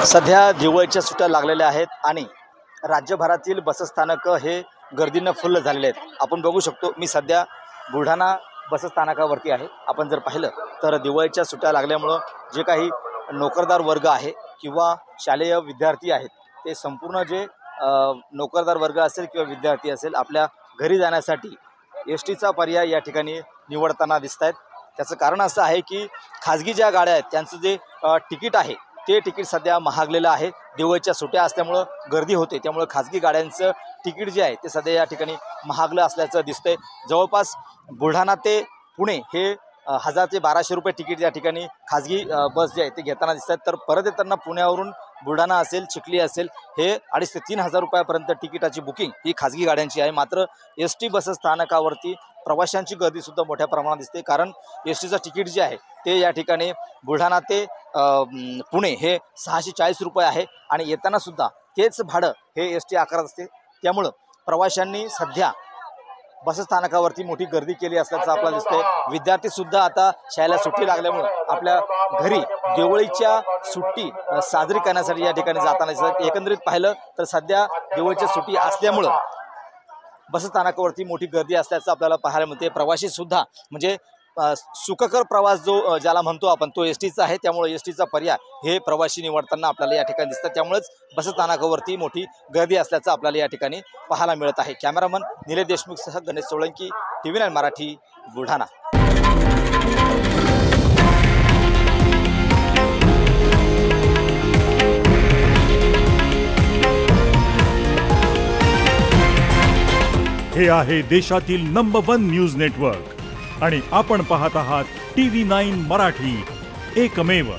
सध्या दिवाळीच्या सुट्ट्या लागलेल्या आहेत आणि राज्यभरातील बसस्थानक हे गर्दीने फुल्ल झालेले आहेत। आपण बघू शकतो मी सध्या बुलढाणा बसस्थानकावरती आहे। आपण जर पाहिलं तर दिवाळीच्या सुट्ट्या लागल्यामुळे जे काही नोकरदार वर्ग आहे किंवा शालेय विद्यार्थी आहेत ते संपूर्ण जे नोकरदार वर्ग असेल किंवा विद्यार्थी असेल आपल्या घरी जाण्यासाठी एसटीचा पर्याय या ठिकाणी निवडताना दिसतात। त्याचं कारण असं आहे की खाजगी ज्या गाड्या आहेत त्यांचं जे तिकीट आहे ते तिकीट सध्या महागलेलं आहे। दिवाळीच्या सुट्ट्या असल्यामुळे गर्दी होते, त्यामुळे खाजगी गाड्यांचं तिकीट जे आहे ते सध्या या ठिकाणी महागलं असल्याचं दिसतंय। जवळपास बुलढाणा ते पुणे हे 1000 ते 1200 रुपये तिकीट या ठिकाणी खाजगी बस जे आहे ते घेताना दिसतात। तर परत येताना पुण्यावरून बुलढाणा असेल चिखली असेल हे 2500 ते 3000 रुपयापर्यंत तिकिटाची बुकिंग ही खाजगी गाड्यांची आहे। मात्र एसटी बसस्थानकावरती प्रवाशांची गर्दी सुद्धा मोठ्या प्रमाणात दिसते, कारण एसटीचं तिकीट जे आहे ते या ठिकाणी बुलढाणा ते पुणे हे 640 रुपये आहे आणि येताना सुद्धा तेच भाडं हे एसटी आकारत असते। त्यामुळं प्रवाशांनी सध्या बसस्थानकावरती मोठी गर्दी केली असल्याचं आपल्याला दिसतंय। विद्यार्थी सुद्धा आता शाळेला सुट्टी लागल्यामुळे आपल्या घरी दिवाळीच्या सुट्टी साजरी करण्यासाठी या ठिकाणी जाताना दिसतात। एकंदरीत पाहिलं तर सध्या दिवाळीची सुट्टी असल्यामुळं बसस्थानकावरती मोठी गर्दी असल्याचं आपल्याला पाहायला मिळते। प्रवासी सुद्धा म्हणजे सुखकर प्रवास जो ज्याला म्हणतो आपण तो एसटीचा आहे, त्यामुळे एसटीचा पर्याय हे प्रवासी निवडताना आपल्याला या ठिकाणी दिसतात। त्यामुळेच बसस्थानकावरती मोठी गर्दी असल्याचं आपल्याला या ठिकाणी पाहायला मिळत आहे। कॅमेरामन निलेश देशमुखसह गणेश सोळंकी, TV9 मराठी, बुलढाणा। हे आहे देशातील नंबर 1 न्यूज नेटवर्क आणि आपण पाहत आहात TV9 मराठी, एकमेव।